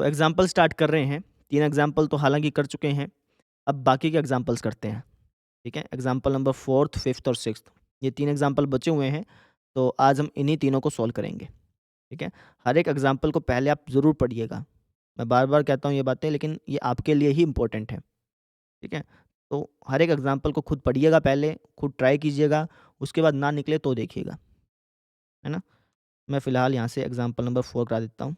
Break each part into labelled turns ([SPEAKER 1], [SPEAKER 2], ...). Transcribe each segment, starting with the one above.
[SPEAKER 1] तो example start कर रहे हैं। 3 एग्जाम्पल तो हालाँकि कर चुके हैं, अब बाकी के एग्जाम्पल्स करते हैं, ठीक है? एग्जाम्पल नंबर 4th, 5th और 6th ये 3 एग्जाम्पल बचे हुए हैं, तो आज हम इन्हीं तीनों को सॉल्व करेंगे, ठीक है? हर एक एग्जाम्पल को पहले आप ज़रूर पढ़िएगा। मैं बार-बार कहता हूँ ये बातें, लेकिन ये आपके लिए ही इम्पोर्टेंट है, ठीक है? तो हर एक एग्जाम्पल को खुद पढ़िएगा पहले, खुद ट्राई कीजिएगा, उसके बाद ना निकले तो देखिएगा, है ना? मैं फ़िलहाल यहाँ से एग्जाम्पल नंबर 4 करा देता हूँ।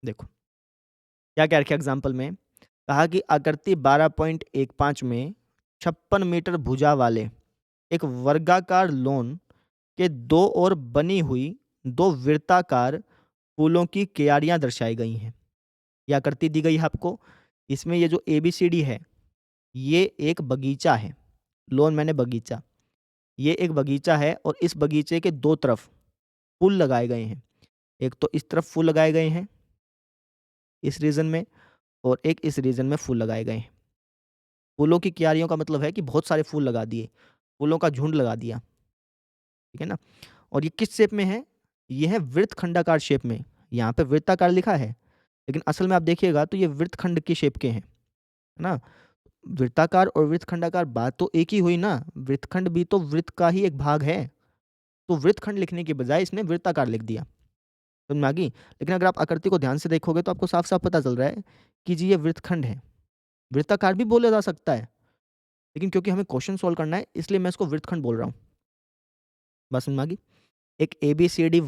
[SPEAKER 1] देखो, क्या कह रखा है एग्जाम्पल में? कहा कि आकृति 12.15 में 56 मीटर भुजा वाले एक वर्गाकार लॉन के दो ओर बनी हुई 2 वृत्ताकार फूलों की क्यारियाँ दर्शाई गई हैं। ये आकृति दी गई है आपको। इसमें ये जो एबीसीडी है, ये एक बगीचा है। लॉन माने बगीचा। ये एक बगीचा है और इस बगीचे के 2 तरफ फूल लगाए गए हैं। एक तो इस तरफ फूल लगाए गए हैं, इस रीजन में, और एक इस रीजन में फूल लगाए गए हैं। फूलों की क्यारियों का मतलब है कि बहुत सारे फूल लगा दिए, फूलों का झुंड लगा दिया, ठीक है ना? और ये किस शेप में है? ये है वृत्तखंडाकार शेप में। यहाँ पे वृत्ताकार लिखा है, लेकिन असल में आप देखिएगा तो ये वृत्तखंड की शेप के हैं, है ना? वृत्ताकार और वृत्तखंडाकार बात तो एक ही हुई ना, वृत्तखंड भी तो वृत्त का ही एक भाग है। तो वृत्तखंड लिखने के बजाय इसने वृत्ताकार लिख दिया, समझ में आ गई? लेकिन अगर आप आकृति को ध्यान से देखोगे तो आपको साफ-साफ पता चल रहा है कि जी ये वृत्तखंड है। वृत्ताकार भी बोला जा सकता है, लेकिन क्योंकि हमें क्वेश्चन सॉल्व करना है इसलिए मैं इसको वृत्तखंड बोल रहा हूँ। बात समझ में आ गई? एक एबीसीडी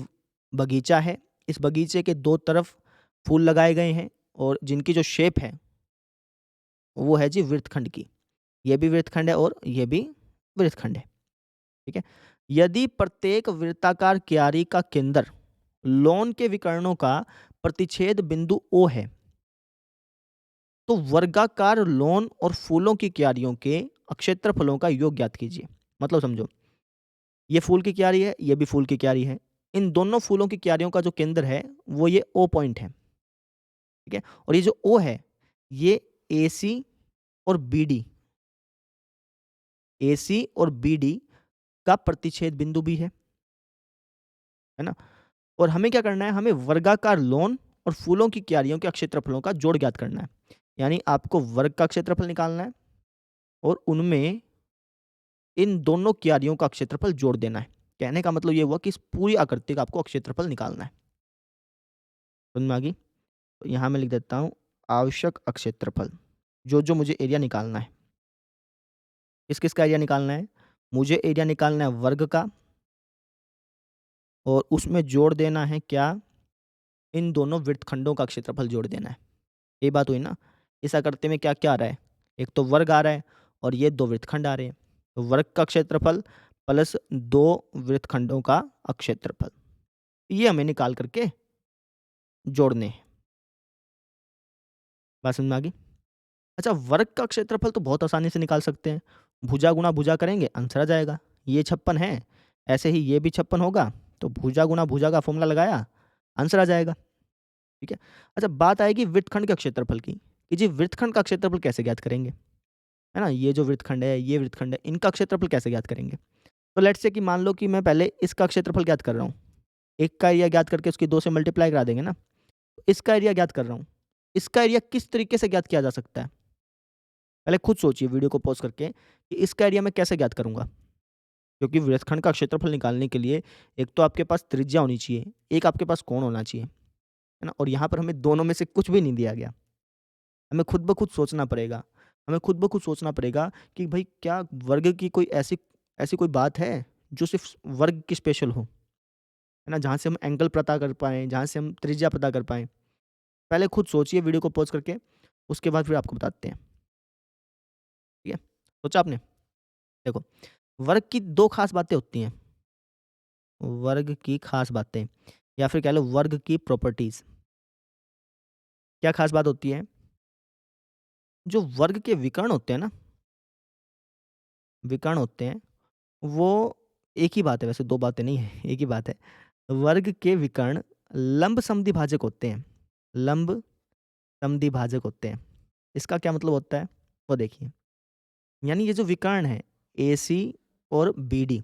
[SPEAKER 1] बगीचा है। इस बगीचे के 2 तरफ फूल लगाए गए हैं और जिनकी जो शेप है, वो है जी वृत्तखंड की। ये भी वृत्तखंड है और ये भी वृत्तखंड है, ठीक है? यदि प्रत्येक वृत्ताकार क्यारी का केंद्र लॉन के विकर्णों का प्रतिच्छेद बिंदु O है, तो वर्गाकार लॉन और फूलों की क्यारियों के क्षेत्रफलों का योग ज्ञात कीजिए। मतलब समझो, ये फूल की क्यारी है, ये भी फूल की क्यारी है। इन दोनों फूलों की क्यारियों का जो केंद्र है, वो ये O पॉइंट है, ठीक है? और ये जो O है, ये AC और BD, AC और BD का प्रतिच्छेद बिंदु भी है ना? और हमें क्या करना है? हमें वर्गाकार लॉन और फूलों की क्यारियों के क्षेत्रफलों का जोड़ ज्ञात करना है। यानी आपको वर्ग का क्षेत्रफल निकालना है और उनमें इन दोनों क्यारियों का क्षेत्रफल जोड़ देना है। कहने का मतलब ये हुआ कि इस पूरी आकृति का आपको क्षेत्रफल निकालना है। समझ में आ गई? तो यहाँ मैं लिख देता हूँ आवश्यक क्षेत्रफल, जो मुझे एरिया निकालना है। किस-किस का एरिया निकालना है? मुझे एरिया निकालना है वर्ग का, और उसमें जोड़ देना है क्या? इन दोनों वृत्तखंडों का क्षेत्रफल जोड़ देना है। ये बात हुई ना? इस आकृति में क्या-क्या आ रहा है? एक तो वर्ग आ रहा है और ये 2 वृत्तखंड आ रहे हैं। तो वर्ग का क्षेत्रफल प्लस 2 वृत्तखंडों का क्षेत्रफल, ये हमें निकाल करके जोड़ने हैं। बात समझ में आ गई? अच्छा, वर्ग का क्षेत्रफल तो बहुत आसानी से निकाल सकते हैं। भुजा गुणा भुजा करेंगे, आंसर आ जाएगा। ये 56 है, ऐसे ही ये भी 56 होगा, तो भुजा गुणा भुजा का फ़ॉर्मूला लगाया, आंसर आ जाएगा। ठीक है? अच्छा, बात आएगी वृत्तखंड के क्षेत्रफल की, कि जी वृत्तखंड का क्षेत्रफल कैसे ज्ञात करेंगे? है ना? ये जो वृत्तखंड है, ये वृत्तखंड है, इनका क्षेत्रफल कैसे ज्ञात करेंगे? तो लेट्स से कि मान लो कि मैं पहले इसका क्षेत्रफल ज्ञात कर रहा हूँ। 1 का एरिया ज्ञात करके उसकी 2 से मल्टीप्लाई करा देंगे ना? तो इसका एरिया ज्ञात कर रहा हूँ। इसका एरिया किस तरीके से ज्ञात किया जा सकता है? पहले खुद सोचिए वीडियो को पॉज़ करके कि इसका एरिया मैं कैसे ज्ञात करूँगा? क्योंकि वृत्तखंड का क्षेत्रफल निकालने के लिए एक तो आपके पास त्रिज्या होनी चाहिए, एक आपके पास कोण होना चाहिए, है ना? और यहाँ पर हमें दोनों में से कुछ भी नहीं दिया गया। हमें खुद ब खुद सोचना पड़ेगा। हमें खुद ब खुद सोचना पड़ेगा कि भई क्या वर्ग की कोई ऐसी ऐसी कोई बात है, जो सिर्फ़ वर्ग की स्पेशल हो, है ना? जहाँ से हम एंगल पता कर पाएँ, जहाँ से हम त्रिज्या पता कर पाएँ। पहले खुद सोचिए वीडियो को पॉज़ करके, उसके बाद फिर आपको बताते हैं, ठीक है? सोचा आपने? देखो, वर्ग की 2 ख़ास बातें होती हैं। वर्ग की ख़ास बातें या फिर कह लो वर्ग की प्रॉपर्टीज़। क्या ख़ास बात होती है? जो वर्ग के विकर्ण होते हैं ना, विकर्ण होते हैं, वो एक ही बात है, वैसे 2 बातें नहीं हैं, एक ही बात है। वर्ग के विकर्ण लंब समद्विभाजक होते हैं, लंब समद्विभाजक होते हैं। इसका क्या मतलब होता है? वो देखिए। यानी ये जो विकर्ण है एसी और बीडी,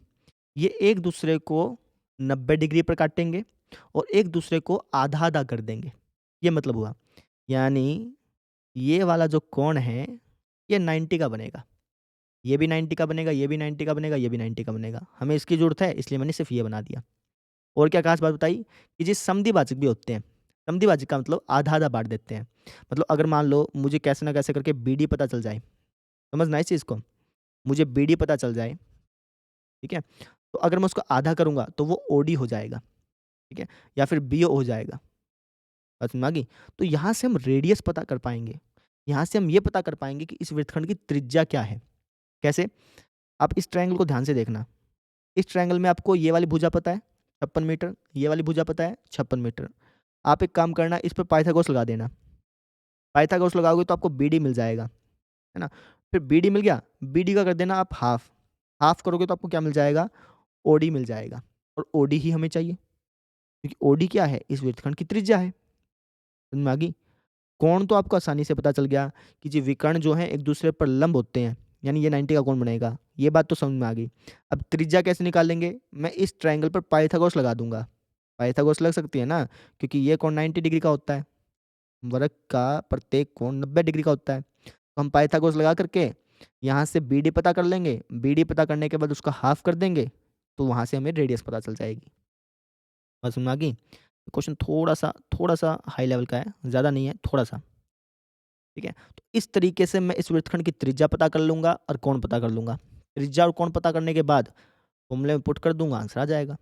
[SPEAKER 1] ये एक दूसरे को 90 डिग्री पर काटेंगे और एक दूसरे को आधा-आधा कर देंगे। ये मतलब हुआ। यानी ये वाला जो कोण है, ये 90 का बनेगा। ये भी 90 का बनेगा, ये भी 90 का बनेगा, ये भी 90 का बनेगा। हमें इसकी ज़रूरत है, इसलिए मैंने सिर्फ़ ये बना दिया। और क्या ख़ास बात बताई कि जी समद्विभाजक भी होते हैं। समद्विभाजक का मतलब आधा-आधा बाँट देते हैं। मतलब अगर मान लो मुझे कैसे ना कैसे करके बीडी पता चल जाए, समझना इस चीज़ को। मुझे बीडी पता चल जाए, ठीक है? तो अगर मैं उसको आधा करूँगा तो वो ओडी हो जाएगा, ठीक है? या फिर बीओ हो जाएगा। बात समझ में आ गई? तो यहाँ से हम रेडियस पता कर पाएँगे। यहाँ से हम ये पता कर पाएँगे कि इस वृत्तखंड की त्रिज्या क्या है। कैसे? आप इस ट्रायंगल को ध्यान से देखना। इस ट्रायंगल में आपको ये वाली भुजा पता है 56 मीटर, ये वाली भुजा पता है 56 मीटर। आप एक काम करना, इस पे पाइथागोरस लगा देना। पाइथागोरस लगाओगे तो आपको बीडी मिल जाएगा, है ना? फिर बीडी मिल गया, बीडी का कर देना आप हाफ। हाफ करोगे तो आपको क्या मिल जाएगा? ओडी मिल जाएगा। और ओडी ही हमें चाहिए, क्योंकि ओडी क्या है? इस वृत्तखंड की त्रिज्या है। समझ में आ गई? कोण तो आपको आसानी से पता चल गया कि जी विकर्ण जो हैं एक दूसरे पर लंब होते हैं, यानी ये 90 का कोण बनेगा। ये बात तो समझ में आ गई। अब त्रिज्या कैसे निकालेंगे? मैं इस ट्रायंगल पर पाइथागोरस लगा दूँगा। पाइथागोरस लग सकती है ना, क्योंकि ये कोण 90 डिग्री का होता है। वर्ग का प्रत्येक कोण 90 डिग्री का होता है। तो हम पाइथागोरस लगा करके यहाँ से बीडी पता कर लेंगे। बीडी पता करने के बाद उसका हाफ कर देंगे, तो वहाँ से हमें रेडियस पता चल जाएगी। बात समझ में आ गई? क्वेश्चन थोड़ा-सा हाई लेवल का है, ज़्यादा नहीं है, थोड़ा-सा। ठीक है? तो इस तरीके से मैं इस वृत्तखंड की त्रिज्या पता कर लूँगा और कोण पता कर लूँगा। त्रिज्या और कोण पता करने के बाद फ़ॉर्मूले में पुट कर दूँगा, आंसर आ जाएगा।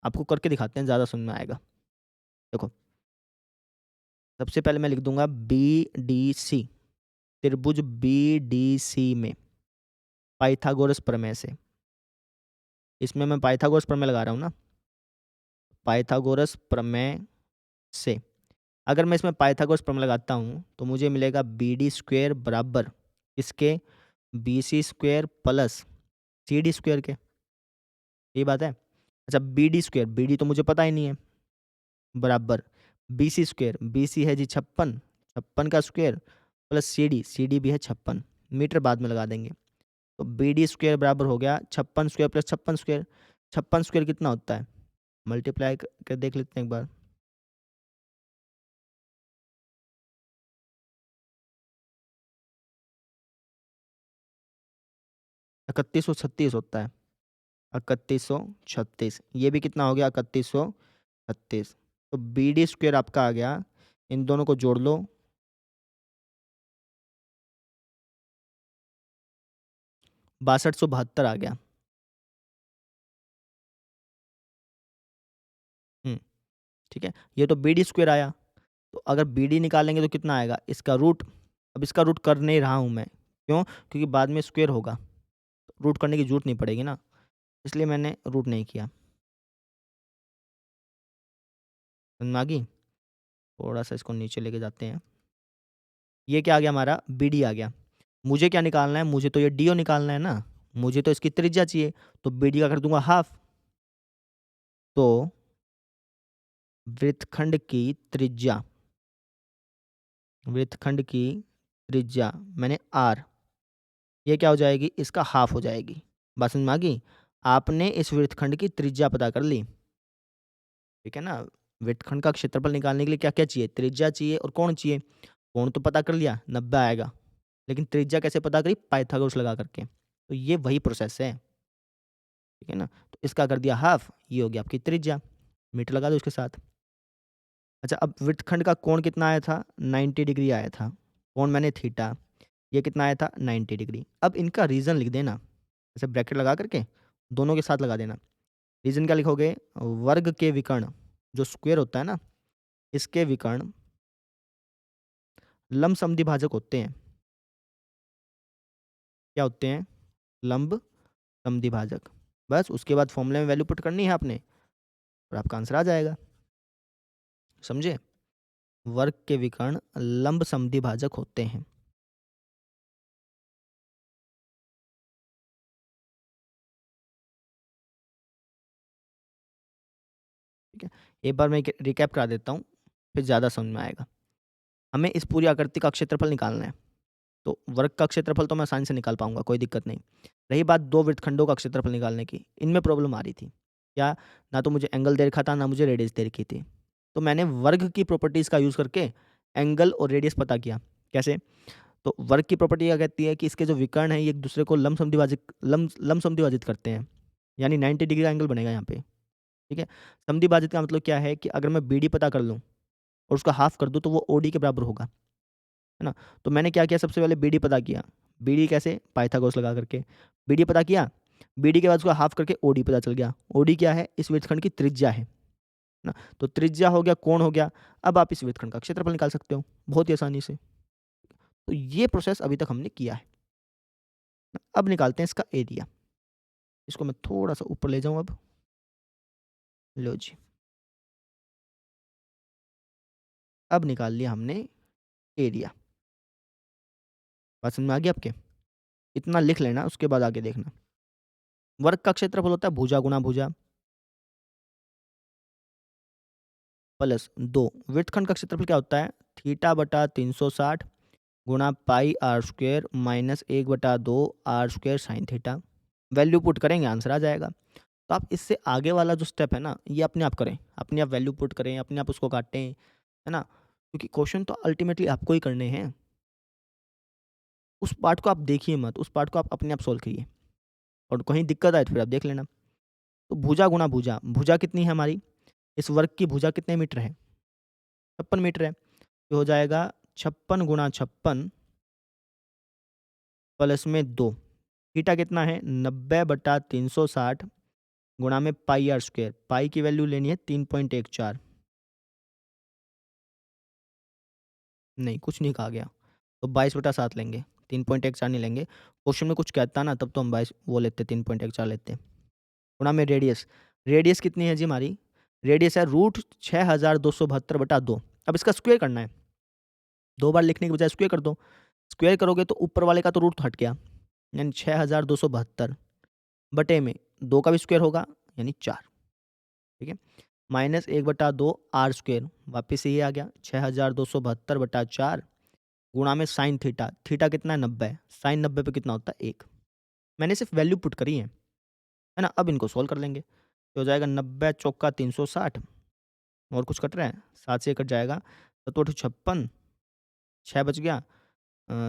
[SPEAKER 1] आपको करके दिखाते हैं, ज़्यादा समझ में आएगा। देखो, सबसे पहले मैं लिख दूँगा बीडीसी, त्रिभुज बीडीसी में पाइथागोरस प्रमेय से। इसमें मैं पाइथागोरस प्रमेय लगा रहा हूँ ना, पाइथागोरस प्रमेय से। अगर मैं इसमें पाइथागोरस प्रमेय लगाता हूँ, तो मुझे मिलेगा बीडी स्क्वायर बराबर इसके BC square plus CD square के। यही बात है। अच्छा, बीडी स्क्वायर, बीडी तो मुझे पता ही नहीं है, बराबर बीसी स्क्वायर, बीसी है जी 56, 56 का स्क्वायर प्लस सीडी, सीडी भी है 56, मीटर बाद में लगा देंगे। तो बीडी स्क्वायर बराबर हो गया 56 स्क्वायर प्लस 56 स्क्वायर। 56 स्क्वायर कितना होता है? मल्टीप्लाई कर देख लेते हैं एक बार। 3136 होता है। 3136, ये भी कितना हो गया? 3136। तो बीडी स्क्वायर आपका आ गया, इन दोनों को जोड़ लो, 6272 आ गया। ठीक है? ये तो बीडी स्क्वायर आया। तो अगर बीडी निकालेंगे तो कितना आएगा? इसका रूट। अब इसका रूट कर नहीं रहा हूँ मैं। क्यों? क्योंकि बाद में स्क्वायर होगा। रूट करने की ज़रूरत नहीं पड़ेगी ना, इसलिए मैंने रूट नहीं किया। समझ में आ गई? थोड़ा-सा इसको नीचे लेके जाते हैं। ये क्या आ गया हमारा? बीडी आ गया। मुझे क्या निकालना है? मुझे तो ये डीओ निकालना है ना। मुझे तो इसकी त्रिज्या चाहिए, तो बीडी का कर दूँगा हाफ। तो वृत्तखंड की त्रिज्या, वृत्तखंड की त्रिज्या मैंने आर, ये क्या हो जाएगी? इसका हाफ हो जाएगी। बात समझ में आ गई? आपने इस वृत्तखंड की त्रिज्या पता कर ली, ठीक है ना? वृत्तखंड का क्षेत्रफल निकालने के लिए क्या-क्या चाहिए? त्रिज्या चाहिए और कोण चाहिए। कोण तो पता कर लिया, 90 आएगा। लेकिन त्रिज्या कैसे पता करी? पाइथागोरस लगा करके। तो ये वही प्रोसेस है, ठीक है ना? तो इसका कर दिया हाफ, ये हो गया आपकी त्रिज्या। मीटर लगा दो इसके साथ। अच्छा, अब वृत्तखंड का कोण कितना आया था? 90 डिग्री आया था। कोण मैंने थीटा, ये कितना आया था? 90 डिग्री। अब इनका रीज़न लिख देना, ऐसे ब्रैकेट लगा करके दोनों के साथ लगा देना। रीज़न क्या लिखोगे? वर्ग के विकर्ण, जो स्क्वायर होता है ना, इसके विकर्ण लंब समद्विभाजक होते हैं। क्या होते हैं? लंब समद्विभाजक। बस उसके बाद फॉर्मूले में वैल्यू पुट करनी है आपने और आपका आंसर आ जाएगा। समझे? वर्ग के विकर्ण लंब समद्विभाजक होते हैं। ठीक है? एक बार मैं रिकैप करा देता हूँ, फिर ज़्यादा समझ में आएगा। हमें इस पूरी आकृति का क्षेत्रफल निकालना है। तो वर्ग का क्षेत्रफल तो मैं आसानी से निकाल पाऊँगा, कोई दिक्कत नहीं। रही बात 2 वृत्तखंडों का क्षेत्रफल निकालने की, इनमें प्रॉब्लम आ रही थी। क्या? ना तो मुझे एंगल दे रखा था, ना मुझे रेडियस दे रखी थी। तो मैंने वर्ग की प्रॉपर्टीज़ का यूज़ करके एंगल और रेडियस पता किया। कैसे? तो वर्ग की प्रॉपर्टी क्या कहती है कि इसके जो विकर्ण हैं, ये एक दूसरे को लंब समद्विभाजित करते हैं। यानी 90 डिग्री का एंगल बनेगा यहाँ पे, ठीक है? समद्विभाजित का मतलब क्या है कि अगर मैं बीडी पता कर लूँ और उसका हाफ कर दूँ, तो वो ओडी के बराबर होगा, है ना? तो मैंने क्या किया, सबसे पहले बीडी पता किया। बीडी कैसे? पाइथागोरस लगा करके। बीडी पता किया, बीडी के बाद उसको हाफ करके ओडी पता चल गया। ओडी क्या है? इस वृत्तखंड की त्रिज्या है ना? तो त्रिज्या हो गया, कोण हो गया। अब आप इस वृत्तखंड का क्षेत्रफल निकाल सकते हो बहुत ही आसानी से। तो ये प्रोसेस अभी तक हमने किया है। अब निकालते हैं इसका एरिया। इसको मैं थोड़ा-सा ऊपर ले जाऊँ अब। लो जी, अब निकाल लिया हमने एरिया। बात समझ में आ गई आपके? इतना लिख लेना, उसके बाद आगे देखना। वर्ग का क्षेत्रफल होता है भुजा गुणा भुजा प्लस 2। वृत्तखंड का क्षेत्रफल क्या होता है? थीटा बटा 360 गुणा pi R square minus 1/2 R square sine theta. Value put करेंगे, आंसर आ जाएगा। तो आप इससे आगे वाला जो स्टेप है ना, ये अपने आप करें। अपने आप वैल्यू पुट करें, अपने आप उसको काटें, है ना? क्योंकि क्वेश्चन तो अल्टीमेटली आपको ही करने हैं। उस पार्ट को आप देखिए मत, उस पार्ट को आप अपने आप सॉल्व करिए और कहीं दिक्कत आए तो फिर आप देख लेना। तो भुजा गुणा भुजा, भुजा कितनी है हमारी? इस वर्ग की भुजा कितने मीटर है? 56 मीटर है। तो हो जाएगा 56 गुणा 56 प्लस में 2। थीटा कितना है? 90/360 गुणा में पाई आर स्क्वायर। पाई की वैल्यू लेनी है 3.14। नहीं, कुछ नहीं कहा गया। तो 22/7 लेंगे, 3.14 नहीं लेंगे। क्वेश्चन में कुछ कहता ना, तब तो हम 22 वो लेते, 3.14 लेते। गुणा में रेडियस। रेडियस कितनी है जी हमारी? रेडियस है रूट 6272/2। अब इसका स्क्वायर करना है। 2 बार लिखने के बजाय स्क्वायर कर दो। स्क्वायर करोगे तो ऊपर वाले का तो रूट हट गया, यानी 6272 बटे में 2 का भी स्क्वायर होगा, यानी 4। ठीक है? माइनस 1/2 आर स्क्वायर, वापस से ये आ गया 6272/4 गुणा में साइन थीटा। थीटा कितना है? 90। साइन 90 पे कितना होता है? 1। मैंने सिर्फ वैल्यू पुट करी है ना? अब इनको सोल्व कर लेंगे। तो हो जाएगा 90 चौका 360 और कुछ कट रहा है? 7 से ये कट जाएगा। सत्तू 56, 6 बच गया,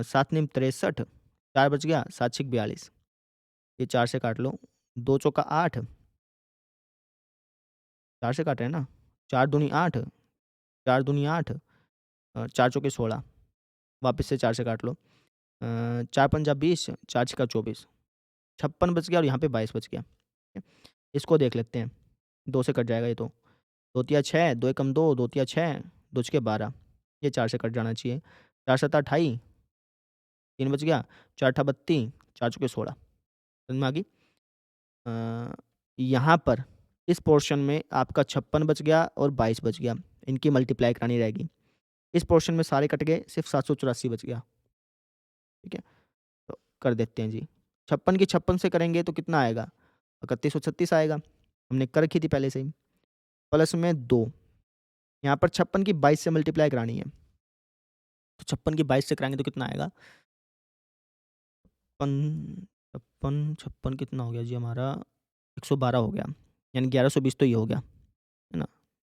[SPEAKER 1] 7 नीम 63, 4 बच गया, 7 छिक 42। ये 4 से काट लो। 2 चौका 8, 4 से काट रहे हैं ना? 4 दूनी 8, 4 दूनी 8, 4 चौके 16। वापस से 4 से काट लो। 4 पंजा 20, 4 छिका 24। 56 बच गया और यहाँ पे 22 बच गया। ठीक है? इसको देख लेते हैं। 2 से कट जाएगा ये तो। 2 तिया 6, 2 एकम 2, 2 तिया 6, 2 छके 12। ये 4 से कट जाना चाहिए। 4 सत्ता 28, 3 बच गया, 4 अठा 32, 4 चौके 16। समझ में आ गई? यहाँ पर इस पोर्शन में आपका 56 बच गया और 22 बच गया। इनकी मल्टीप्लाई करानी रहेगी। इस पोर्शन में सारे कट गए, सिर्फ 784 बच गया। ठीक है? तो कर देते हैं जी। 56 की 56 से करेंगे तो कितना आएगा? 3136 आएगा। हमने कर रखी थी पहले से ही। प्लस में 2। यहाँ पर 56 की 22 से मल्टीप्लाई करानी है। तो 56 की 22 से कराएँगे तो कितना आएगा? 56 कितना हो गया जी हमारा? 112 हो गया। यानी 1120 तो ये हो गया, है ना?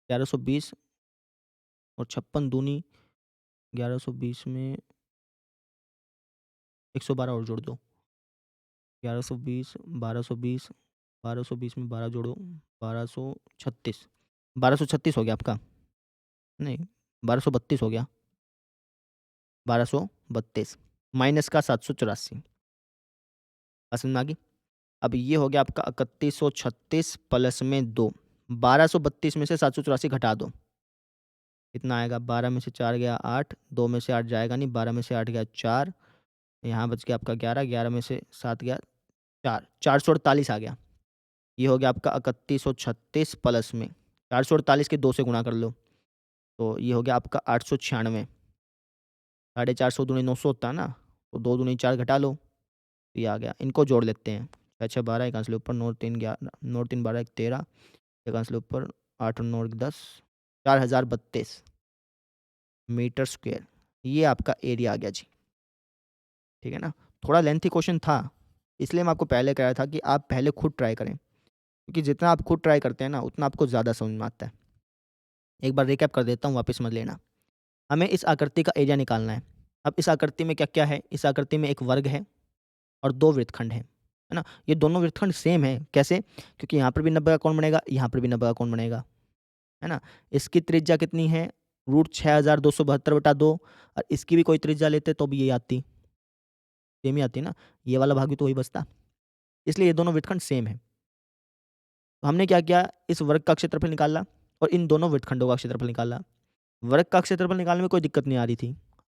[SPEAKER 1] 1120 और 56 दूनी 1120 में 112 और जोड़ दो। 1120, 1220, 1220 में 12 जोड़ो, 1236। 1236 हो गया आपका? नहीं, 1232 हो गया। 1232 माइनस का 784। बात समझ में आ गई? अब ये हो गया आपका 3136 प्लस में 2। 1232 में से 784 घटा दो। कितना आएगा? 12 में से 4 गया 8, 2 में से 8 जाएगा नहीं, 12 में से 8 गया 4, यहाँ बच गया आपका 11, 11 में से 7 गया 4, 448 आ गया। ये हो गया आपका 3136 प्लस में 448 के 2 से गुणा कर लो, तो ये हो गया आपका 896। 450 दूनी 900 होता है ना, तो 2 दूनी 4 घटा लो, तो ये आ गया। इनको जोड़ लेते हैं। 6 6 12, एक आंसर ऊपर, 9 3 11, 9 3 12, एक 13, एक आंसर ऊपर, 8 और 9 10, 4032 मीटर स्क्वायर। ये आपका एरिया आ गया जी। ठीक है ना? थोड़ा लेंथी क्वेश्चन था, इसलिए मैं आपको पहले कह रहा था कि आप पहले खुद ट्राई करें, क्योंकि जितना आप खुद ट्राई करते हैं ना, उतना आपको ज़्यादा समझ में आता है। एक बार रिकैप कर देता हूँ, वापस समझ लेना। हमें इस आकृति का एरिया निकालना है। अब इस आकृति में क्या-क्या है? इस आकृति में एक वर्ग है और 2 वृत्तखंड हैं, है ना? ये दोनों वृत्तखंड सेम हैं, कैसे? क्योंकि यहाँ पर भी 90 का कोण बनेगा, यहाँ पर भी 90 का कोण बनेगा, है ना? इसकी त्रिज्या कितनी है? √6272/2 और इसकी भी कोई त्रिज्या लेते तो भी ये आती, सेम ही आती ना? ये वाला भाग भी तो वही बचता। इसलिए ये दोनों वृत्तखंड सेम हैं। तो हमने क्या किया? इस वर्ग का क्षेत्रफल निकाला और इन दोनों वृत्तखंडों का क्षेत्रफल निकाला। वर्ग का क्षेत्रफल निकालने में कोई दिक्कत नहीं आ रही थी।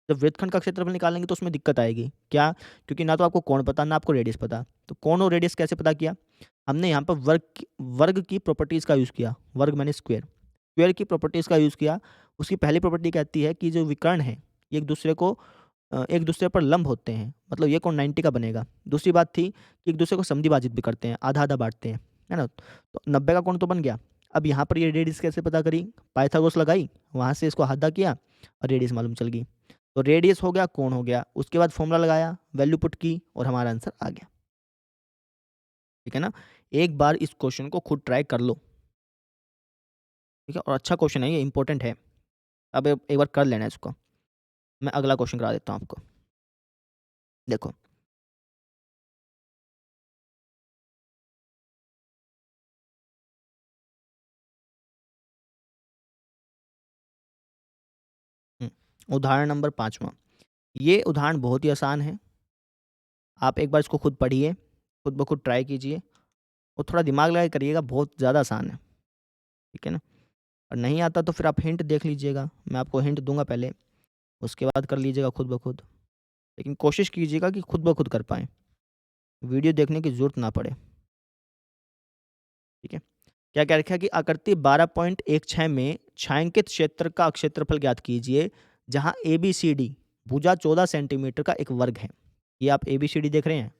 [SPEAKER 1] जब वृत्तखंड का क्षेत्रफल निकालेंगे तो उसमें दिक्कत आएगी। क्या? क्योंकि ना तो आपको कोण पता, ना आपको रेडियस पता। तो कोण और रेडियस कैसे पता किया? हमने यहाँ पर वर्ग की प्रॉपर्टीज़ का यूज़ किया। वर्ग माने स्क्वायर। स्क्वायर की प्रॉपर्टीज़ का यूज़ किया। उसकी पहली प्रॉपर्टी कहती है कि जो विकर्ण हैं, ये एक दूसरे पर लंब होते हैं। मतलब ये कोण 90 का बनेगा। दूसरी बात थी कि एक दूसरे को समद्विभाजित भी करते हैं, आधा-आधा बाँटते हैं, है ना? तो 90 का कोण तो बन गया। अब यहाँ पर ये रेडियस कैसे पता करी? पाइथागोरस लगाई, वहाँ से इसको आधा किया और रेडियस मालूम चल गई। तो रेडियस हो गया, कोण हो गया। उसके बाद फ़ॉर्मूला लगाया, वैल्यू पुट की और हमारा आंसर आ गया। ठीक है ना? एक बार इस क्वेश्चन को खुद ट्राई कर लो। ठीक है? और अच्छा क्वेश्चन है ये, इम्पोर्टेंट है। अब एक बार कर लेना इसको। मैं अगला क्वेश्चन करा देता हूँ आपको। देखो, हुँ, उदाहरण नंबर 5वाँ। ये उदाहरण बहुत ही आसान है। आप एक बार इसको खुद पढ़िए, खुद ब खुद ट्राई कीजिए और थोड़ा दिमाग लगा के करिएगा, बहुत ज़्यादा आसान है। ठीक है ना? और नहीं आता तो फिर आप हिंट देख लीजिएगा। मैं आपको हिंट दूँगा पहले, उसके बाद कर लीजिएगा खुद ब खुद। लेकिन कोशिश कीजिएगा कि खुद ब खुद कर पाएँ। वीडियो देखने की ज़रूरत ना पड़े। ठीक है? क्या कह रखा है कि आकृति 12.16 में छायांकित क्षेत्र का क्षेत्रफल ज्ञात कीजिए, जहाँ एबीसीडी भुजा 14 सेंटीमीटर का एक वर्ग है। ये आप एबीसीडी देख रहे हैं?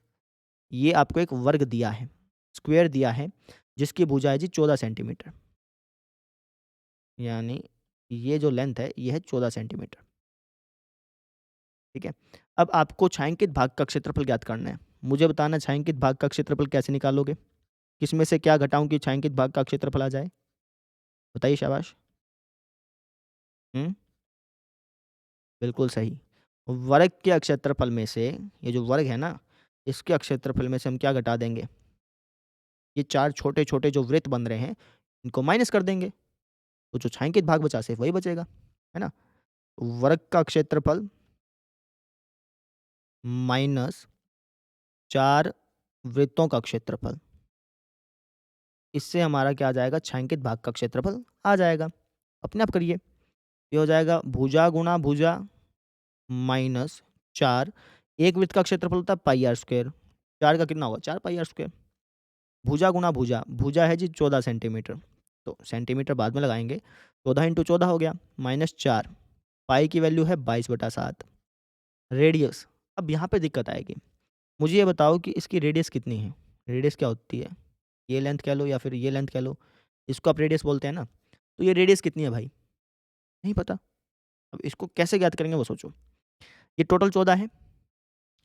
[SPEAKER 1] ये आपको एक वर्ग दिया है, स्क्वायर दिया है, जिसकी भुजा है जी 14 सेंटीमीटर। यानी ये जो लेंथ है, ये है 14 सेंटीमीटर। ठीक है? अब आपको छायांकित भाग का क्षेत्रफल ज्ञात करना है। मुझे बताना छायांकित भाग का क्षेत्रफल कैसे निकालोगे? किसमें से क्या घटाऊँ कि छायांकित भाग का क्षेत्रफल आ जाए? बताइए शाबाश। हुँ? बिल्कुल सही। वर्ग के क्षेत्रफल में से ये जो वर्ग है ना, इसके क्षेत्रफल में से हम क्या घटा देंगे? ये 4 छोटे-छोटे जो वृत्त बन रहे हैं, इनको माइनस कर देंगे। तो जो छायांकित भाग बचा सिर्फ़ वही बचेगा, है ना? वर्ग का क्षेत्रफल माइनस 4 वृत्तों का क्षेत्रफल। इससे हमारा क्या आ जाएगा? छायांकित भाग का क्षेत्रफल आ जाएगा। अपने आप करिए। ये हो जाएगा भुजा गुणा भुजा माइनस 4। एक वृत्त का क्षेत्रफल होता है पाई आर स्क्वायर। 4 का कितना होगा? 4 पाई आर स्क्वायर। भुजा गुणा भुजा, भुजा है जी 14 सेंटीमीटर। तो सेंटीमीटर बाद में लगाएँगे। 14 इंटू 14 हो गया माइनस 4। पाई की वैल्यू है 22/7। रेडियस, अब यहाँ पे दिक्कत आएगी। मुझे ये बताओ कि इसकी रेडियस कितनी है? रेडियस क्या होती है? ये लेंथ कह लो या फिर ये लेंथ कह लो। इसको आप रेडियस बोलते हैं ना? तो ये रेडियस कितनी है भाई? नहीं पता। अब इसको कैसे ज्ञात करेंगे वो सोचो। ये टोटल 14 है,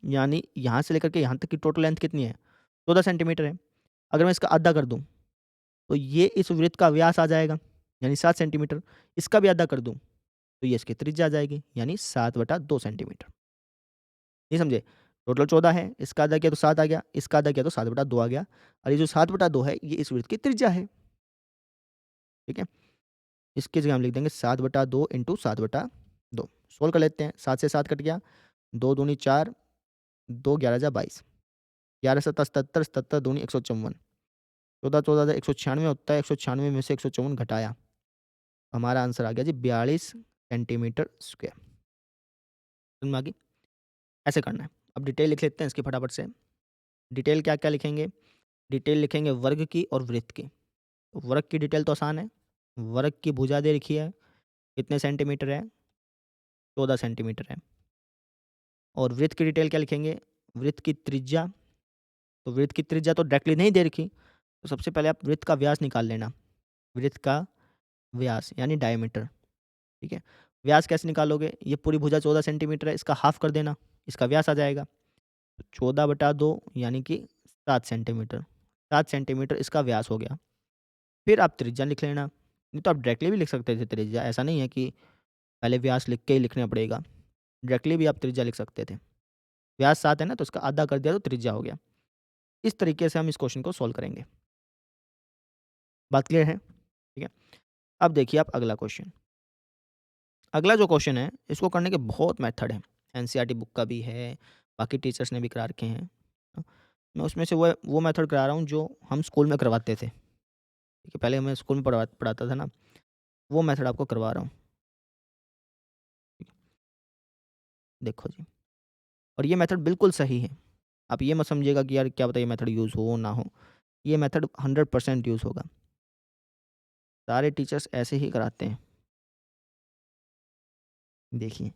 [SPEAKER 1] यानी यहाँ से लेकर के यहाँ तक की टोटल लेंथ कितनी है? 14 सेंटीमीटर है। अगर मैं इसका आधा कर दूँ, तो ये इस वृत्त का व्यास आ जाएगा, यानी 7 सेंटीमीटर। इसका भी आधा कर दूँ, तो ये इसकी त्रिज्या आ जाएगी, यानी 7/2 सेंटीमीटर। नहीं समझे? टोटल 14 है, इसका आधा किया तो 7 आ गया, इसका आधा किया तो 7/2 आ गया और ये जो 7/2 है, ये इस वृत्त की त्रिज्या है। ठीक है? इसकी जगह हम लिख देंगे 7/2 इंटू 7/2। सोल्व कर लेते हैं। 7 से 7 कट गया, 2 दूनी 4, 2 11 जा 22, 11 सत्ता 77, 77 दूनी 154, 14 14 जा 196 होता है, 196 में से 154 घटाया। हमारा आंसर आ गया जी 42 सेंटीमीटर स्क्वायर। समझ में आ गई? ऐसे करना है। अब डिटेल लिख लेते हैं इसकी फटाफट से। डिटेल क्या-क्या लिखेंगे? डिटेल लिखेंगे वर्ग की और वृत्त की। वर्ग की डिटेल तो आसान है। वर्ग की भुजा दे रखी है, कितने सेंटीमीटर है? 14 सेंटीमीटर है। और वृत्त की डिटेल क्या लिखेंगे? वृत्त की त्रिज्या, तो वृत्त की त्रिज्या तो डायरेक्टली नहीं दे रखी, तो सबसे पहले आप वृत्त का व्यास निकाल लेना। वृत्त का व्यास यानी डायमीटर, ठीक है? व्यास कैसे निकालोगे? ये पूरी भुजा 14 सेंटीमीटर है, इसका हाफ कर देना, इसका व्यास आ जाएगा। तो 14/2 यानी कि 7 सेंटीमीटर। 7 सेंटीमीटर इसका व्यास हो गया। फिर आप त्रिज्या लिख लेना, नहीं तो आप डायरेक्टली भी लिख सकते थे त्रिज्या, ऐसा नहीं है कि पहले व्यास लिख के ही लिखना पड़ेगा। डायरेक्टली भी आप त्रिज्या लिख सकते थे। व्यास 7 है ना, तो उसका आधा कर दिया तो त्रिज्या हो गया। इस तरीके से हम इस क्वेश्चन को सॉल्व करेंगे। बात क्लियर है? ठीक है। अब देखिए आप अगला क्वेश्चन। अगला जो क्वेश्चन है, इसको करने के बहुत मेथड हैं। एनसीईआरटी बुक का भी है, बाकी टीचर्स ने भी करा रखे हैं। मैं उसमें से वो मेथड करा रहा हूँ जो हम स्कूल में करवाते थे। ठीक है, पहले मैं स्कूल में पढ़ाता था ना, वो मेथड आपको करवा रहा हूँ। देखो जी, और ये मेथड बिल्कुल सही है। आप ये मत समझिएगा कि यार क्या पता ये मेथड यूज़ हो ना हो। ये मेथड 100% यूज़ होगा। सारे टीचर्स ऐसे ही कराते हैं। देखिए।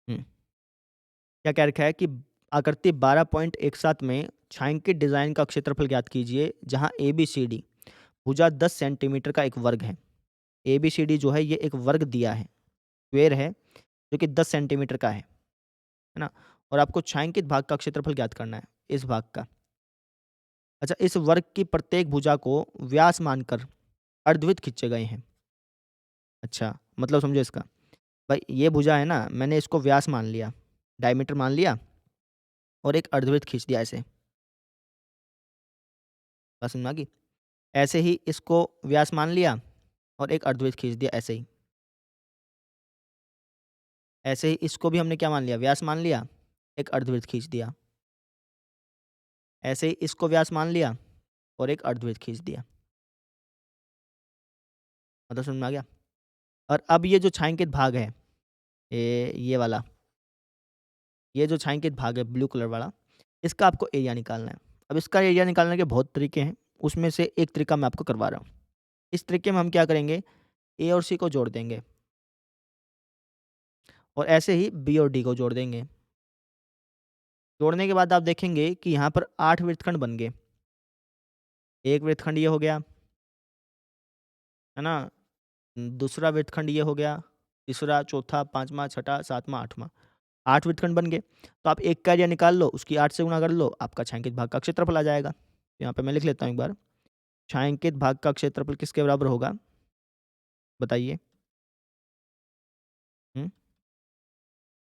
[SPEAKER 1] हुँ। क्या कह रखा है कि आकृति 12.17 में छायांकित डिज़ाइन का क्षेत्रफल ज्ञात कीजिए, जहाँ एबीसीडी भुजा 10 सेंटीमीटर का एक वर्ग है। एबीसीडी जो है ये एक वर्ग दिया है, स्क्वेयर है, जो कि 10 सेंटीमीटर का है ना? और आपको छायांकित भाग का क्षेत्रफल ज्ञात करना है, इस भाग का। अच्छा, इस वर्ग की प्रत्येक भुजा को व्यास मानकर अर्धवृत्त खींचे गए हैं। अच्छा, मतलब समझो इसका। भाई ये भुजा है ना, मैंने इसको व्यास मान लिया, डायमीटर मान लिया और एक अर्धवृत्त खींच दिया ऐसे। बात समझ में आ गई? ऐसे ही इसको व्यास मान लिया और एक अर्धवृत्त खींच दिया ऐसे ही। ऐसे ही इसको भी हमने क्या मान लिया? व्यास मान लिया, एक अर्धवृत्त खींच दिया। ऐसे ही इसको व्यास मान लिया और एक अर्धवृत्त खींच दिया। मतलब समझ में आ गया? और अब ये जो छायांकित भाग है, ये वाला, ये जो छायांकित भाग है ब्लू कलर वाला, इसका आपको एरिया निकालना है। अब इसका एरिया निकालने के बहुत तरीके हैं, उसमें से एक तरीका मैं आपको करवा रहा हूँ। इस तरीके में हम क्या करेंगे, ए और सी को जोड़ देंगे और ऐसे ही बी और डी को जोड़ देंगे। जोड़ने के बाद आप देखेंगे कि यहाँ पर 8 वृत्तखंड बन गए। एक वृत्तखंड ये हो गया, है ना? दूसरा वृत्तखंड ये हो गया, तीसरा, चौथा, 5वां, छठा, 7वां, 8वां। 8 वृत्तखंड बन गए। तो आप एक का एरिया निकाल लो, उसकी 8 से गुणा कर लो, आपका छायांकित भाग का क्षेत्रफल आ जाएगा। यहाँ पे मैं लिख लेता हूँ एक बार। छायांकित भाग का क्षेत्रफल किसके बराबर होगा? बताइए? हुँ?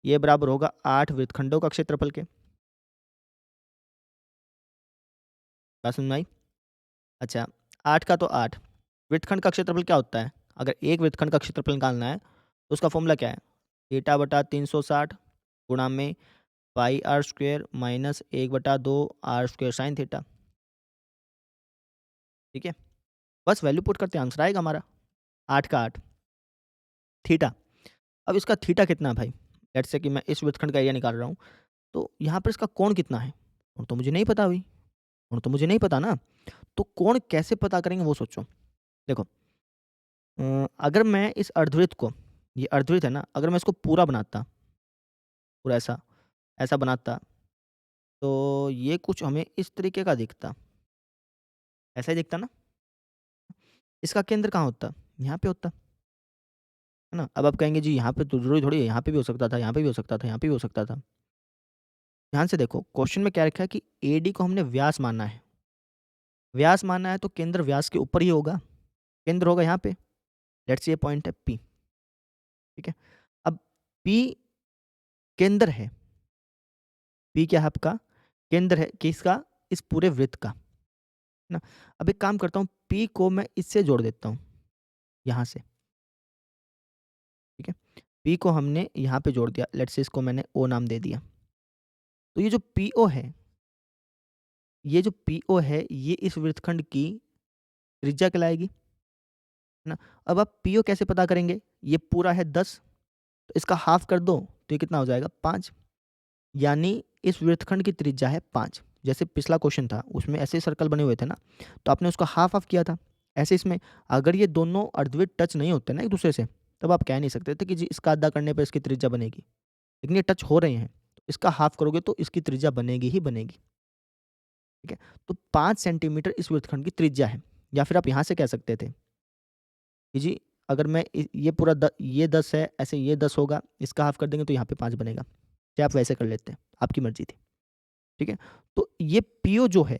[SPEAKER 1] ये बराबर होगा 8 वृत्तखंडों का क्षेत्रफल के। बात समझ में आई? अच्छा, 8 का तो 8। वृत्तखंड का क्षेत्रफल क्या होता है? अगर एक वृत्तखंड का क्षेत्रफल निकालना है, तो उसका फ़ॉर्मूला क्या है? थीटा बटा 360 गुणा में pi R square minus 1/2 R square sine theta. ठीक है? बस वैल्यू पुट करते हैं, आंसर आएगा हमारा। 8 का 8 थीटा। अब इसका थीटा कितना है भाई? लेट्स से कि मैं इस वृत्तखंड का एरिया निकाल रहा हूँ, तो यहाँ पर इसका कोण कितना है? कोण तो मुझे नहीं पता अभी, कोण तो मुझे नहीं पता ना। तो कोण कैसे पता करेंगे वो सोचो। देखो, अगर मैं इस अर्धवृत्त को, ये अर्धवृत्त है ना, अगर मैं इसको पूरा बनाता, पूरा ऐसा, ऐसा बनाता, तो ये कुछ हमें इस तरीके का दिखता। ऐसा ही दिखता ना? इसका केंद्र कहाँ होता? यहाँ पे होता, है ना? अब आप कहेंगे जी यहाँ पे तो ज़रूरी थोड़ी है, यहाँ पे भी हो सकता था, यहाँ पे भी हो सकता था, यहाँ पे भी हो सकता था। ध्यान से देखो, क्वेश्चन में क्या रखा है कि एडी को हमने व्यास मानना है। व्यास मानना है तो केंद्र व्यास के ऊपर ही होगा। केंद्र होगा यहाँ पे। लेट्स से ये पॉइंट है P, ठीक है? अब P केंद्र है। P क्या है आपका? केंद्र है किसका? इस पूरे वृत्त का, है ना? अब एक काम करता हूँ, P को मैं इससे जोड़ देता हूँ, यहाँ से, ठीक है? P को हमने यहाँ पे जोड़ दिया। लेट्स से इसको मैंने O नाम दे दिया। तो ये जो PO है, ये जो PO है, ये इस वृत्तखंड की त्रिज्या कहलाएगी, है ना? अब आप PO कैसे पता करेंगे? ये पूरा है 10, तो इसका हाफ कर दो, तो ये कितना हो जाएगा? 5। यानी इस वृत्तखंड की त्रिज्या है 5। जैसे पिछला क्वेश्चन था, उसमें ऐसे सर्कल बने हुए थे ना, तो आपने उसका हाफ-हाफ किया था। ऐसे इसमें अगर ये दोनों अर्धवृत्त टच नहीं होते ना एक-दूसरे से, तब आप कह नहीं सकते थे कि जी इसका आधा करने पे इसकी त्रिज्या बनेगी। लेकिन ये टच हो रहे हैं, तो इसका हाफ करोगे तो इसकी त्रिज्या बनेगी ही बनेगी, ठीक है? तो 5 सेंटीमीटर इस वृत्तखंड की त्रिज्या है। या फिर आप यहाँ से कह सकते थे कि जी अगर मैं ये पूरा ये 10 है, ऐसे ये 10 होगा, इसका हाफ कर देंगे तो यहाँ पे 5 बनेगा। चाहे आप वैसे कर लेते हैं, आपकी मर्ज़ी थी। ठीक है? तो ये पीओ जो है,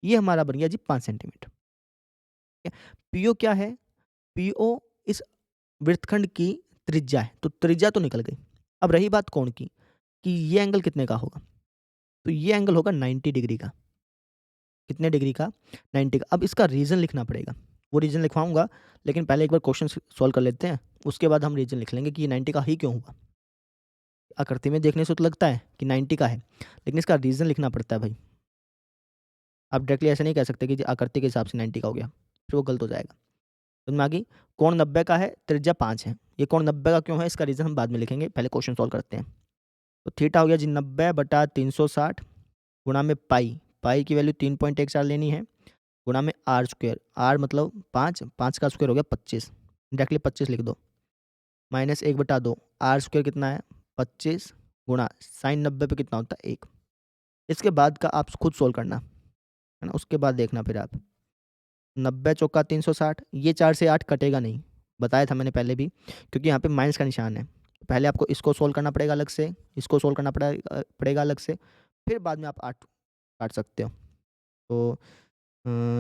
[SPEAKER 1] ये हमारा बन गया जी 5 सेंटीमीटर। ठीक है? पीओ क्या है? पीओ इस वृत्तखंड की त्रिज्या है, तो त्रिज्या तो निकल गई। अब रही बात कोण की, कि ये एंगल कितने का होगा? तो ये एंगल होगा 90 डिग्री का। कितने डिग्री का? 90 का। अब इसका रीज़न लिखना पड़ेगा। वो रीज़न लिखवाऊँगा, लेकिन पहले एक बार क्वेश्चन सॉल्व कर लेते हैं, उसके बाद हम रीज़न लिख लेंगे कि ये 90 का ही क्यों हुआ। आकृति में देखने से तो लगता है कि 90 का है, लेकिन इसका रीज़न लिखना पड़ता है भाई। आप डायरेक्टली ऐसे नहीं कह सकते कि जी आकृति के हिसाब से 90 का हो गया, फिर वो गलत हो जाएगा। समझ में आ गई? कोण 90 का है, त्रिज्या 5 है। ये कोण 90 का क्यों है, इसका रीज़न हम बाद में लिखेंगे, पहले क्वेश्चन सॉल्व करते हैं। तो थीटा हो गया जी 90/360 गुणा में पाई, पाई की वैल्यू 3.14 लेनी है, गुणा में आर स्क्वायर, आर मतलब 5, 5 का स्क्वायर हो गया 25, डायरेक्टली 25 लिख दो, माइनस 1/2, आर स्क्वायर कितना है 25 गुणा साइन 90 पे कितना होता है 1। इसके बाद का आप खुद सोल्व करना, है ना? उसके बाद देखना फिर आप 90 चौका 360, ये 4 से 8 कटेगा नहीं, बताया था मैंने पहले भी, क्योंकि यहाँ पे माइनस का निशान है। पहले आपको इसको सोल्व करना पड़ेगा अलग से, इसको सोल्व करना पड़ेगा अलग से, फिर बाद में आप 8 काट सकते हो। तो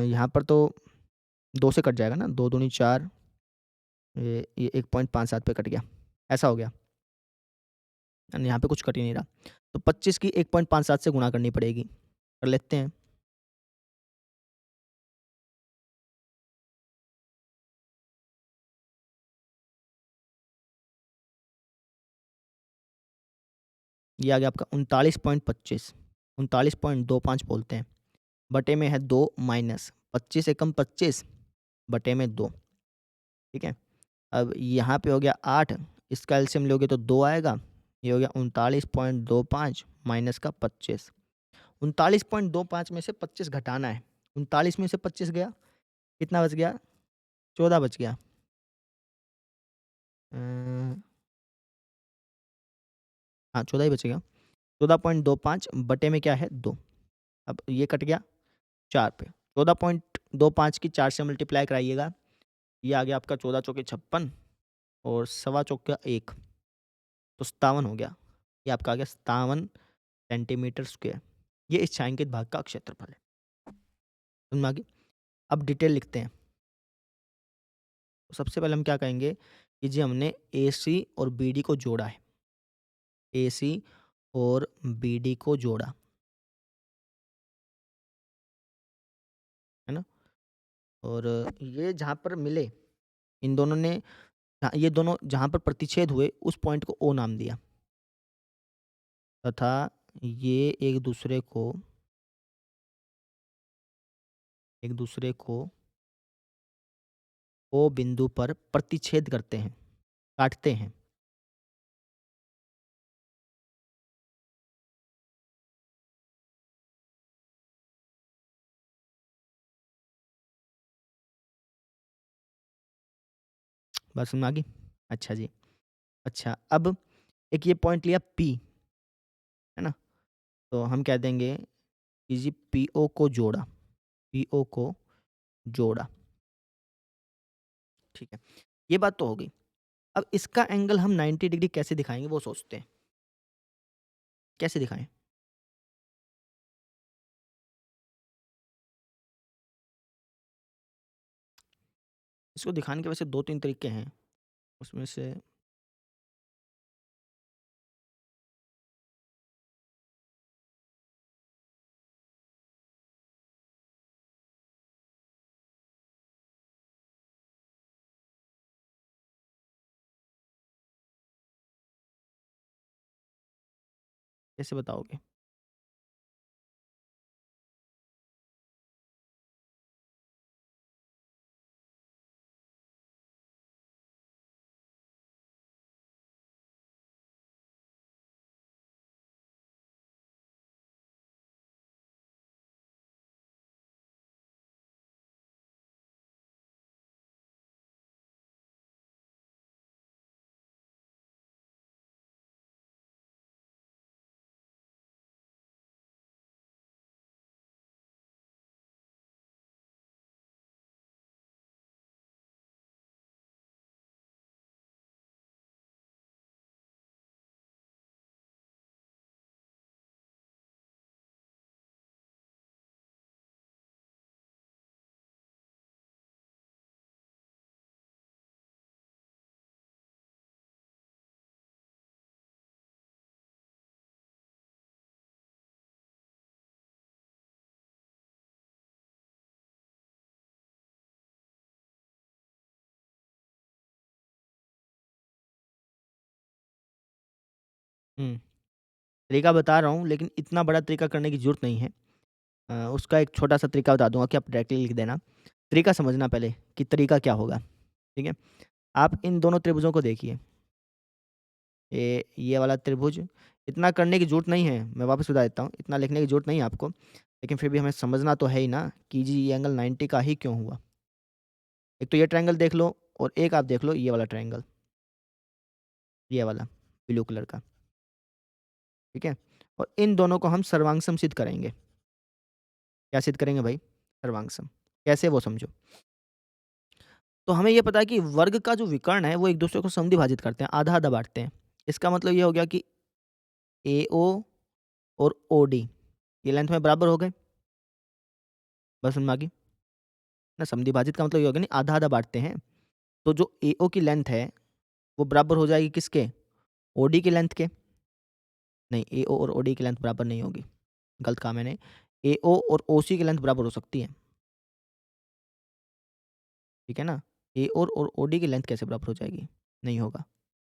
[SPEAKER 1] यहाँ पर तो 2 से कट जाएगा ना, 2 दूनी 4, ये 1.57 पे कट गया, ऐसा हो गया। एंड यहाँ पे कुछ कट ही नहीं रहा, तो 25 की 1.57 से गुणा करनी पड़ेगी, कर लेते हैं। ये आ गया आपका 39.25, 39.25 बोलते हैं, बटे में है 2 माइनस 25 एकम 25 बटे में 2। ठीक है? अब यहाँ पे हो गया 8, इसका एलसीएम लोगे तो 2 आएगा, ये हो गया 39.25 माइनस का 25। 39.25 में से 25 घटाना है, 39 में से 25 गया, कितना बच गया? 14 बच गया। अ, हाँ, 14 ही बचेगा। 14.25 बटे में क्या है 2, अब ये कट गया 4 पे, 14.25 की 4 से मल्टीप्लाई कराइएगा, ये आ गया आपका 14 चौके 56 और सवा चौका 1, तो 57 हो गया। ये आपका आ गया 57 सेंटीमीटर स्क्वायर। ये इस छायांकित भाग का क्षेत्रफल है। समझ में आ गई? अब डिटेल लिखते हैं। तो सबसे पहले हम क्या कहेंगे कि जी हमने एसी और बीडी को जोड़ा है, एसी और बीडी को जोड़ा, है ना? और ये जहाँ पर मिले, इन दोनों ने, ये दोनों जहाँ पर प्रतिच्छेद हुए उस पॉइंट को ओ नाम दिया, तथा ये एक दूसरे को ओ बिंदु पर प्रतिच्छेद करते हैं, काटते हैं। बात समझ में आ गई? अच्छा जी। अच्छा, अब एक ये पॉइंट लिया पी, है ना? तो हम कह देंगे कि जी पीओ को जोड़ा, पीओ को जोड़ा। ठीक है, ये बात तो हो गई। अब इसका एंगल हम 90 डिग्री कैसे दिखाएँगे वो सोचते हैं। कैसे दिखाएँ? इसको दिखाने के वैसे 2-3 तरीके हैं। उसमें से कैसे बताओगे? हुँ, तरीका बता रहा हूँ, लेकिन इतना बड़ा तरीका करने की ज़रूरत नहीं है। उसका एक छोटा-सा तरीका बता दूँगा कि आप डायरेक्टली लिख देना। तरीका समझना पहले कि तरीका क्या होगा, ठीक है? आप इन दोनों त्रिभुजों को देखिए। ये वाला त्रिभुज, इतना करने की ज़रूरत नहीं है, मैं वापस बता देता हूँ, इतना लिखने की ज़रूरत नहीं है आपको, लेकिन फिर भी हमें समझना तो है ही ना कि जी ये एंगल 90 का ही क्यों हुआ। एक तो ये ट्रायंगल देख लो और एक आप देख लो ये वाला ट्रायंगल, ये वाला ब्लू कलर का, ठीक है? और इन दोनों को हम सर्वांग सिद्ध करेंगे। क्या सिद्ध करेंगे भाई? सर्वांग कैसे वो समझो। तो हमें ये पता है कि वर्ग का जो विकर्ण है वो एक दूसरे को समद्विभाजित करते हैं, आधा-आधा बाँटते हैं। इसका मतलब ये हो गया कि एओ और ओडी ये लेंथ में बराबर हो गए। बात समझ में आ गई? ना समद्विभाजित का मतलब ये हो गया नहीं, आधा-आधा बाँटते हैं। तो जो एओ की लेंथ है वो बराबर हो जाएगी किसके? ओडी की लेंथ के। नहीं, एओ और ओडी की लेंथ बराबर नहीं होगी, गलत कहा मैंने। एओ और ओसी की लेंथ बराबर हो सकती है, ठीक है ना? एओ और ओडी की लेंथ कैसे बराबर हो जाएगी? नहीं होगा,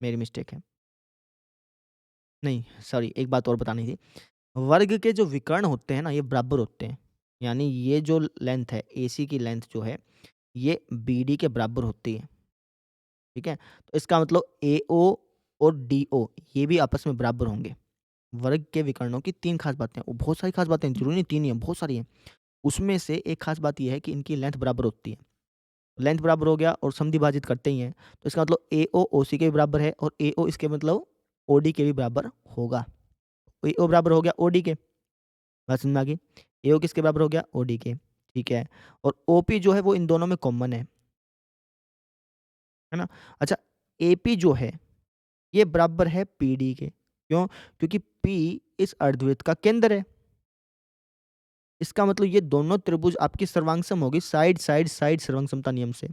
[SPEAKER 1] मेरी मिस्टेक है। नहीं, सॉरी, एक बात और बतानी थी। वर्ग के जो विकर्ण होते हैं ना, ये बराबर होते हैं। यानी ये जो लेंथ है, एसी की लेंथ जो है, ये बीडी के बराबर होती है, ठीक है? तो इसका मतलब एओ और डीओ ये भी आपस में बराबर होंगे। वर्ग के विकर्णों की 3 खास बातें हैं, और बहुत सारी खास बातें हैं, ज़रूरी नहीं 3 ही हैं, बहुत सारी हैं। उसमें से एक खास बात ये है कि इनकी लेंथ बराबर होती है। लेंथ बराबर हो गया और समद्विभाजित करते ही हैं, तो इसका मतलब एओ ओसी के भी बराबर है और एओ इसके मतलब ओडी के भी बराबर होगा। एओ बराबर हो गया ओडी के, बात समझ में आ गई? एओ किसके बराबर हो गया? ओडी के, ठीक है? और ओपी जो है वो इन दोनों में कॉमन है ना? अच्छा, एपी जो है ये बराबर है पीडी के, क्यों? क्योंकि पी इस अर्धवृत्त का केंद्र है। इसका मतलब ये दोनों त्रिभुज आपकी सर्वांगसम होगी, साइड साइड साइड सर्वांग नियम से।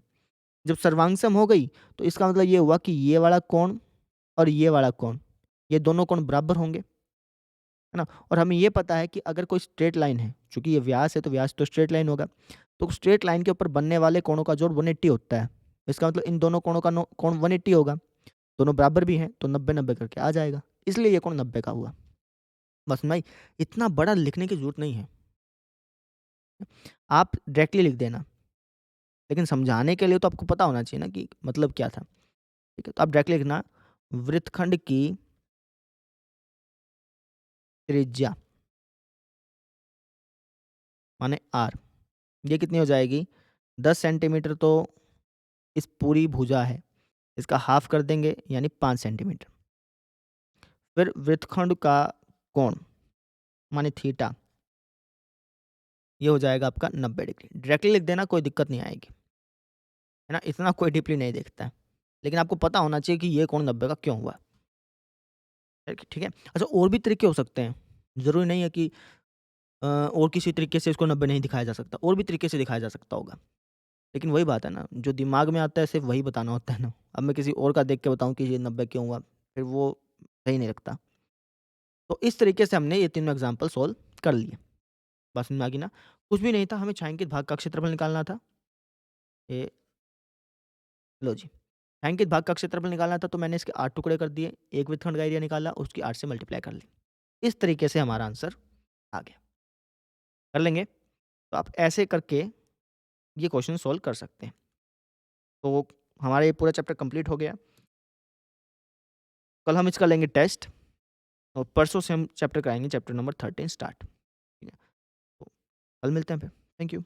[SPEAKER 1] जब सर्वांगसम हो गई तो इसका मतलब ये हुआ कि ये वाला कोण और ये वाला कोण, ये दोनों कोण बराबर होंगे, है ना? और हमें ये पता है कि अगर कोई स्ट्रेट लाइन है, चूंकि ये व्यास है तो व्यास तो स्ट्रेट लाइन होगा, तो स्ट्रेट लाइन के ऊपर बनने वाले कोणों का जोड़ 180 होता है। इसका मतलब इन दोनों कोणों का कोण 180 होगा। दोनों बराबर भी हैं तो 90-90 करके आ जाएगा, इसलिए ये कोण 90 का हुआ। बस भाई, इतना बड़ा लिखने की जरूरत नहीं है, आप डायरेक्टली लिख देना, लेकिन समझाने के लिए तो आपको पता होना चाहिए ना कि मतलब क्या था, ठीक है? तो आप डायरेक्टली लिखना, वृत्तखंड की त्रिज्या माने आर, ये कितनी हो जाएगी? 10 सेंटीमीटर तो इस पूरी भुजा है, इसका हाफ कर देंगे यानी 5 सेंटीमीटर। फिर वृत्तखंड का कोण माने थीटा, ये हो जाएगा आपका 90 डिग्री। डायरेक्टली लिख देना, कोई दिक्कत नहीं आएगी, है ना? इतना कोई डीपली नहीं देखता है, लेकिन आपको पता होना चाहिए कि ये कोण 90 का क्यों हुआ, ठीक है? अच्छा, और भी तरीके हो सकते हैं, ज़रूरी नहीं है कि और किसी तरीके से इसको 90 नहीं दिखाया जा सकता, और भी तरीके से दिखाया जा सकता होगा। लेकिन वही बात है ना, जो दिमाग में आता है सिर्फ़ वही बताना होता है ना। अब मैं किसी और का देख के बताऊँ कि ये 90 क्यों हुआ, फिर वो सही नहीं लगता। तो इस तरीके से हमने ये तीनों एग्ज़ाम्पल सॉल्व कर लिए। बात समझ में आ गई ना? कुछ भी नहीं था, हमें छायांकित भाग का क्षेत्रफल निकालना था। ये लो जी, छायांकित भाग का क्षेत्रफल निकालना था तो मैंने इसके 8 टुकड़े कर दिए, एक वृत्तखंड का एरिया निकाला, उसकी 8 से मल्टीप्लाई कर ली। इस तरीके से हमारा आंसर आ गया। कर लेंगे? तो आप ऐसे करके ये क्वेश्चन सॉल्व कर सकते हैं। तो हमारा ये पूरा चैप्टर कंप्लीट हो गया। कल हम इसका लेंगे टेस्ट और परसों से हम चैप्टर कराएँगे, चैप्टर नंबर 13 स्टार्ट। ठीक है? तो कल मिलते हैं फिर। Thank you.